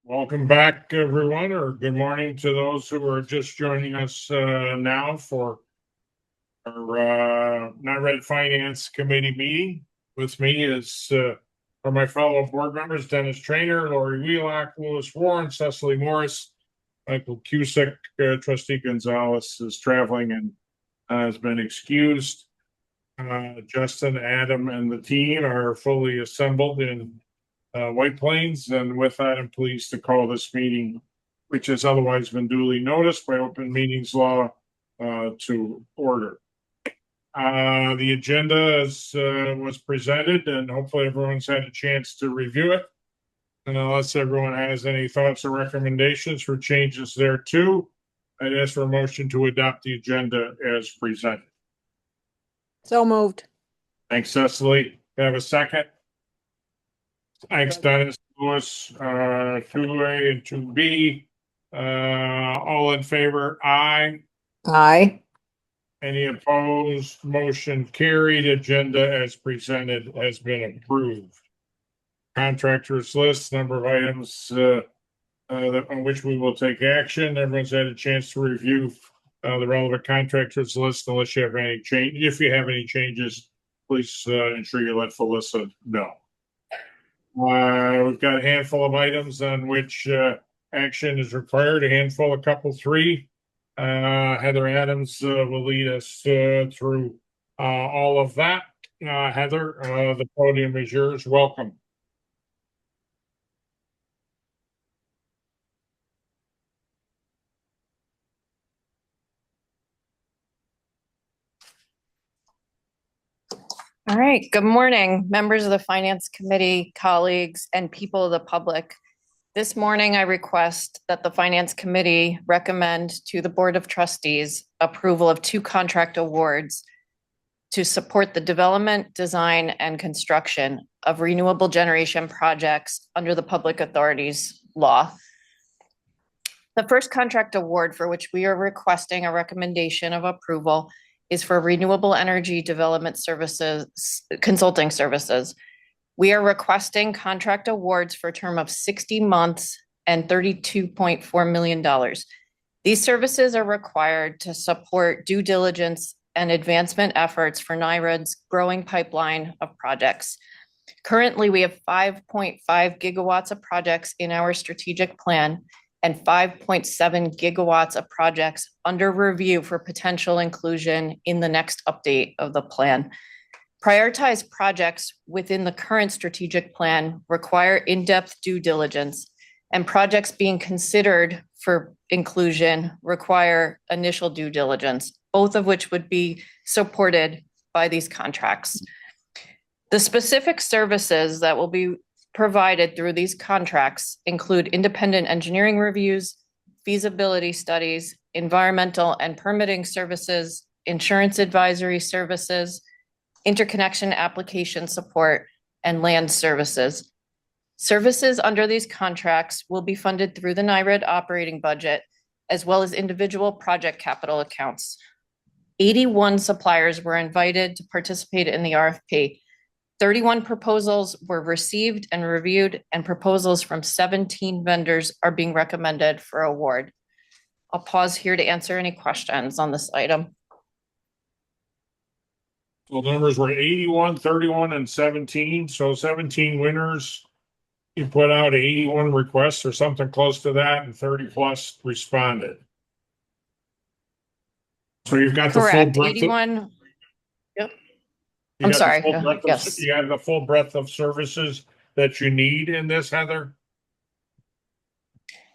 Welcome back, everyone, or good morning to those who are just joining us now for our Not Finance Committee meeting. With me are my fellow board members, Dennis Trainer, Lori Wheelock, Louis Warren, Cecily Morris, Michael Cusick. Trustee Gonzalez is traveling and has been excused. Justin, Adam, and the team are fully assembled in White Plains, and with that, I'm pleased to call this meeting, which has otherwise been duly noticed by open meetings law, to order. The agenda was presented, and hopefully everyone's had a chance to review it. And unless everyone has any thoughts or recommendations for changes there too, I'd ask for a motion to adopt the agenda as presented. So moved. Thanks, Cecily. Can I have a second? Thanks, Dennis. Louis, 2A and 2B. All in favor? Aye. Aye. Any opposed? Motion carried. Agenda as presented has been approved. Contractors list, number of items on which we will take action. Everyone's had a chance to review the relevant contractors list. Unless you have any change, if you have any changes, please ensure you let Felissa know. We've got a handful of items on which action is required, a handful, a couple, three. Heather Adams will lead us through all of that. Heather, the podium is yours. Welcome. All right. Good morning, members of the Finance Committee, colleagues, and people of the public. This morning, I request that the Finance Committee recommend to the Board of Trustees approval of 2 contract awards to support the development, design, and construction of renewable generation projects under the Public Authorities Law. The first contract award for which we are requesting a recommendation of approval is for Renewable Energy Development Services, Consulting Services. We are requesting contract awards for a term of 60 months and $32.4 million. These services are required to support due diligence and advancement efforts for NYRED's growing pipeline of projects. Currently, we have 5.5 gigawatts of projects in our strategic plan and 5.7 gigawatts of projects under review for potential inclusion in the next update of the plan. Prioritized projects within the current strategic plan require in-depth due diligence, and projects being considered for inclusion require initial due diligence, both of which would be supported by these contracts. The specific services that will be provided through these contracts include independent engineering reviews, feasibility studies, environmental and permitting services, insurance advisory services, interconnection application support, and land services. Services under these contracts will be funded through the NYRED operating budget, as well as individual project capital accounts. 81 suppliers were invited to participate in the RFP. 31 proposals were received and reviewed, and proposals from 17 vendors are being recommended for award. I'll pause here to answer any questions on this item. So the numbers were 81, 31, and 17. So 17 winners. You put out 81 requests or something close to that, and 30 plus responded. So you've got the full breadth. 81. Yep. I'm sorry. Yes. You have the full breadth of services that you need in this, Heather?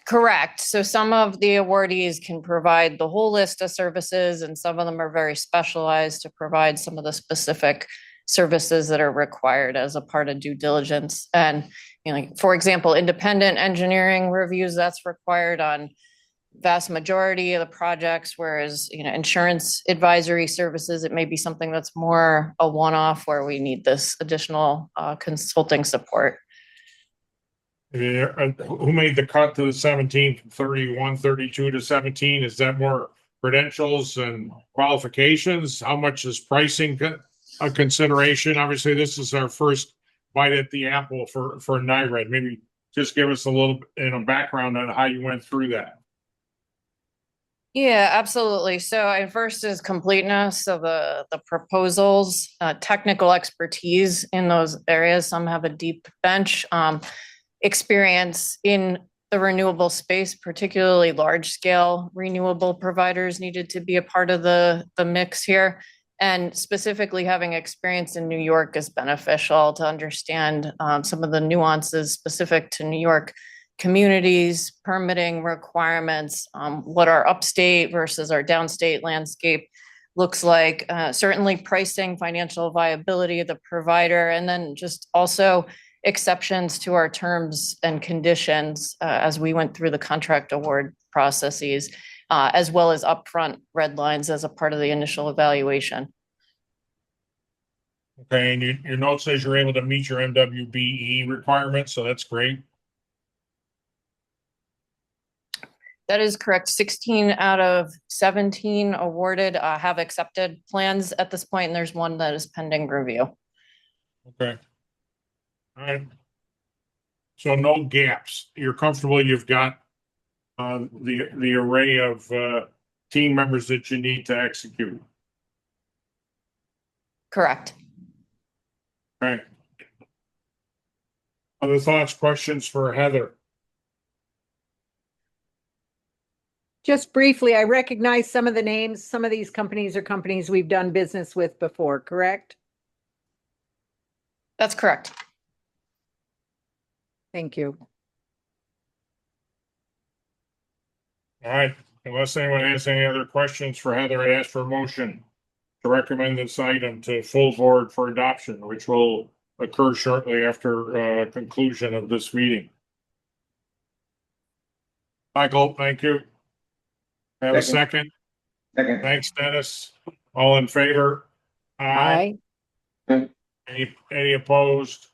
Correct. So some of the awardees can provide the whole list of services, and some of them are very specialized to provide some of the specific services that are required as a part of due diligence. And, like, for example, independent engineering reviews, that's required on vast majority of the projects, whereas insurance advisory services, it may be something that's more a one-off where we need this additional consulting support. Who made the cut to the 17 from 31, 32 to 17? Is that more credentials and qualifications? How much is pricing a consideration? Obviously, this is our first bite at the apple for NYRED. Maybe just give us a little, background on how you went through that. Yeah, absolutely. So first is completeness of the proposals, technical expertise in those areas. Some have a deep bench, experience in the renewable space, particularly large scale renewable providers needed to be a part of the mix here. And specifically having experience in New York is beneficial to understand some of the nuances specific to New York communities, permitting requirements, what our upstate versus our downstate landscape looks like, certainly pricing, financial viability of the provider, and then just also exceptions to our terms and conditions as we went through the contract award processes, as well as upfront red lines as a part of the initial evaluation. Okay, and your note says you're able to meet your MWBE requirements, so that's great. That is correct. 16 out of 17 awarded have accepted plans at this point, and there's one that is pending review. Okay. All right. So no gaps. You're comfortable, you've got the array of team members that you need to execute. Correct. All right. Other thoughts, questions for Heather? Just briefly, I recognize some of the names. Some of these companies are companies we've done business with before, correct? That's correct. Thank you. All right, unless anyone has any other questions for Heather, I'd ask for a motion to recommend this item to full board for adoption, which will occur shortly after conclusion of this meeting. Michael, thank you. Have a second? Second. Thanks, Dennis. All in favor? Aye. Any opposed?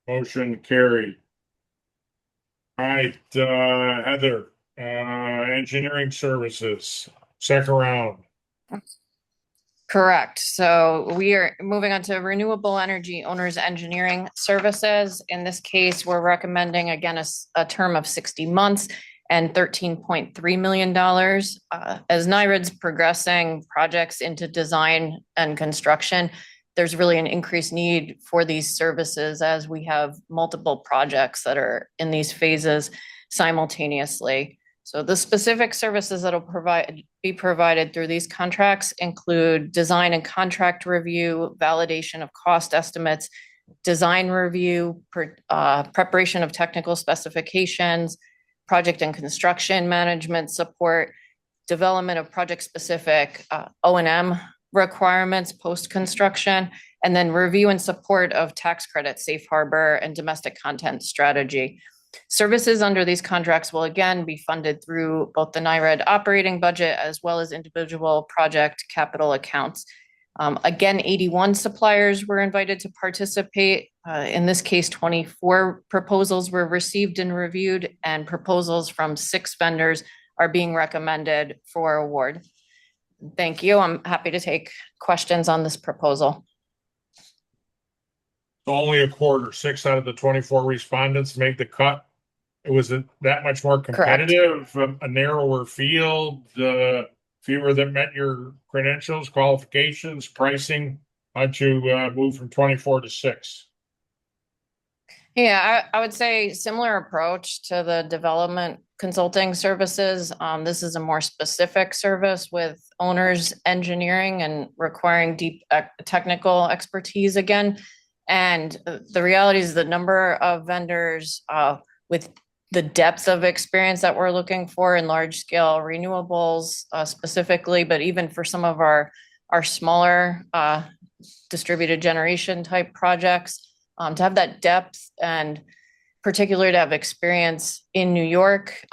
Motion carried. All right, Heather, engineering services, second round. Correct. So we are moving on to renewable energy owners engineering services. In this case, we're recommending again a term of 60 months and $13.3 million. As NYRED's progressing projects into design and construction, there's really an increased need for these services as we have multiple projects that are in these phases simultaneously. So the specific services that will be provided through these contracts include design and contract review, validation of cost estimates, design review, preparation of technical specifications, project and construction management support, development of project-specific O&M requirements post-construction, and then review and support of tax credit, safe harbor, and domestic content strategy. Services under these contracts will again be funded through both the NYRED operating budget as well as individual project capital accounts. Again, 81 suppliers were invited to participate. In this case, 24 proposals were received and reviewed, and proposals from 6 vendors are being recommended for award. Thank you. I'm happy to take questions on this proposal. Only a quarter, 6 out of the 24 respondents make the cut. It was that much more competitive, a narrower field, fewer that met your credentials, qualifications, pricing. How'd you move from 24 to 6? Yeah, I would say similar approach to the development consulting services. This is a more specific service with owners engineering and requiring deep technical expertise again. And the reality is the number of vendors with the depth of experience that we're looking for in large scale renewables specifically, but even for some of our smaller distributed generation type projects, to have that depth and particularly to have experience in New York,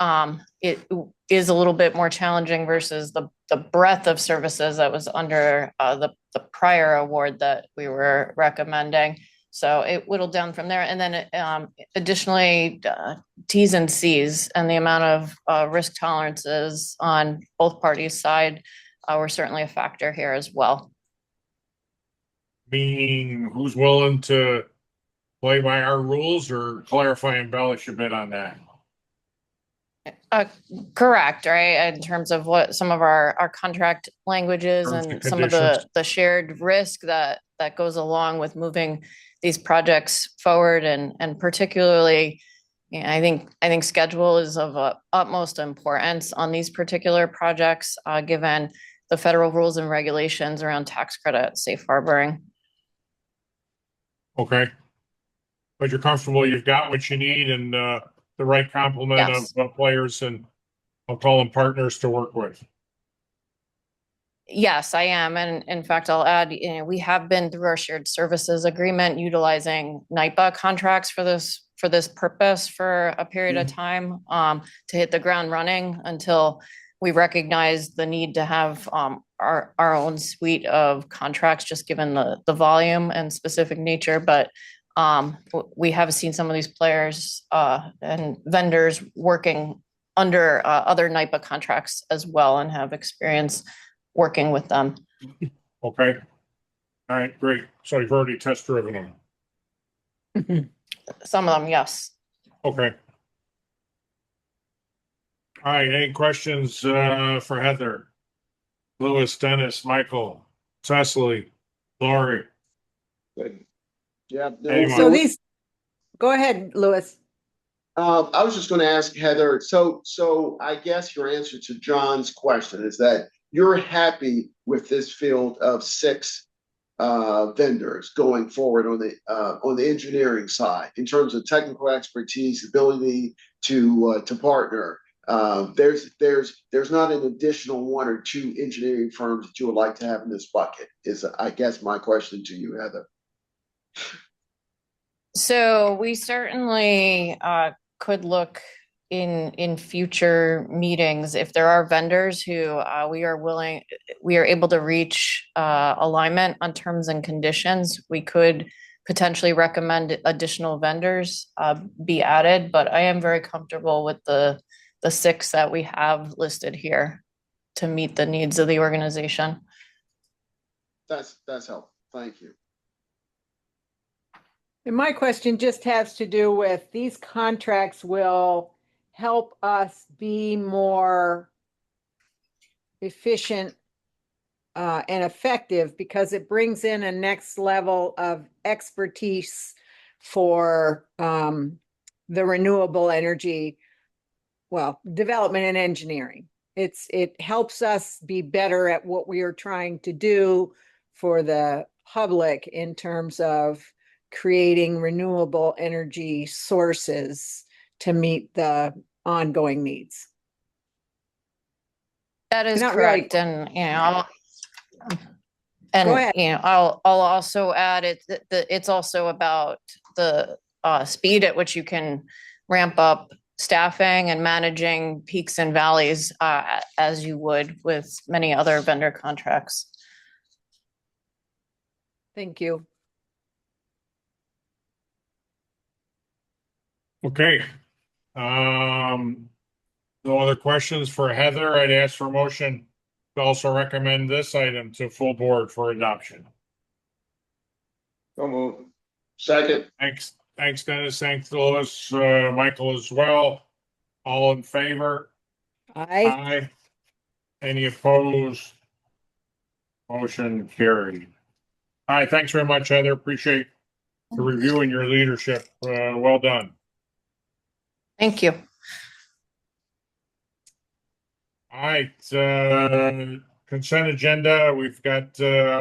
it is a little bit more challenging versus the breadth of services that was under the prior award that we were recommending. So it whittled down from there. And then additionally, T's and C's and the amount of risk tolerances on both parties' side were certainly a factor here as well. Meaning who's willing to play by our rules or clarify and embellish a bit on that? Correct, right? In terms of what some of our contract languages Terms and and some of the, conditions. the shared risk that goes along with moving these projects forward and particularly, I think schedule is of utmost importance on these particular projects, given the federal rules and regulations around tax credit safe harboring. Okay. But you're comfortable, you've got what you need and, the right complement Yes. of players and I'll call them partners to work with. Yes, I am. And in fact, I'll add, we have been through our shared services agreement utilizing NIPA contracts for this purpose for a period of time, to hit the ground running until we recognize the need to have, our own suite of contracts, just given the volume and specific nature. But we have seen some of these players, and vendors working under, other NIPA contracts as well and have experience working with them. Okay. All right, great. So you've already test driven them. Some of them, yes. Okay. All right, any questions, for Heather? Louis, Dennis, Michael, Cecily, Lori? Good. Yeah. Anyone? So these, go ahead, Louis. I was just going to ask Heather, so I guess your answer to John's question is that you're happy with this field of 6 vendors going forward on the engineering side in terms of technical expertise, ability to partner. There's not an additional 1 or 2 engineering firms that you would like to have in this bucket, is I guess my question to you, Heather. So we certainly could look in future meetings if there are vendors who we are able to reach alignment on terms and conditions. We could potentially recommend additional vendors be added, but I am very comfortable with the 6 that we have listed here to meet the needs of the organization. That's helpful. Thank you. And my question just has to do with these contracts will help us be more efficient and effective because it brings in a next level of expertise for the renewable energy, well, development and engineering. It helps us be better at what we are trying to do for the public in terms of creating renewable energy sources to meet the ongoing needs. That is Not really. correct, and Go ahead. I'll also add it's also about the speed at which you can ramp up staffing and managing peaks and valleys, as you would with many other vendor contracts. Thank you. Okay. No other questions for Heather. I'd ask for a motion to also recommend this item to full board for adoption. So move. Second. Thanks, Dennis. Thanks, Louis, Michael as well. All in favor? Aye. Any opposed? Motion carried. All right, thanks very much, Heather. Appreciate the review and your leadership. Well done. Thank you. All right, consent agenda. We've got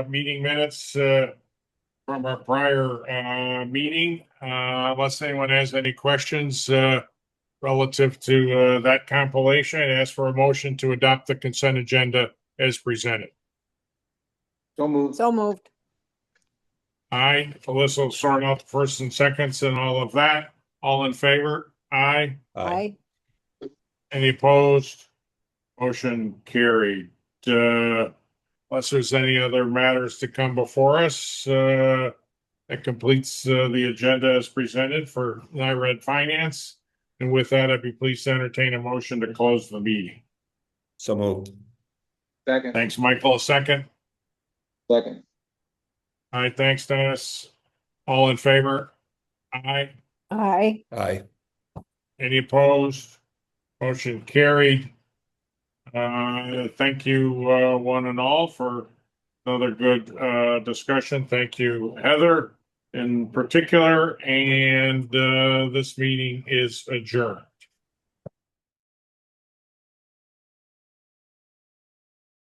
meeting minutes from our prior meeting. Unless anyone has any questions relative to that compilation, I ask for a motion to adopt the consent agenda as presented. So moved. So moved. Aye. Alyssa will sort out the first and seconds and all of that. All in favor? Aye. Aye. Any opposed? Motion carried. Unless there's any other matters to come before us, that completes the agenda as presented for NIRED Finance. And with that, I'd be pleased to entertain a motion to close the meeting. So moved. Second. Thanks, Michael. A second. Second. All right, thanks, Dennis. All in favor? Aye. Aye. Aye. Any opposed? Motion carried. Thank you, one and all, for another good, discussion. Thank you, Heather, in particular, and, this meeting is adjourned.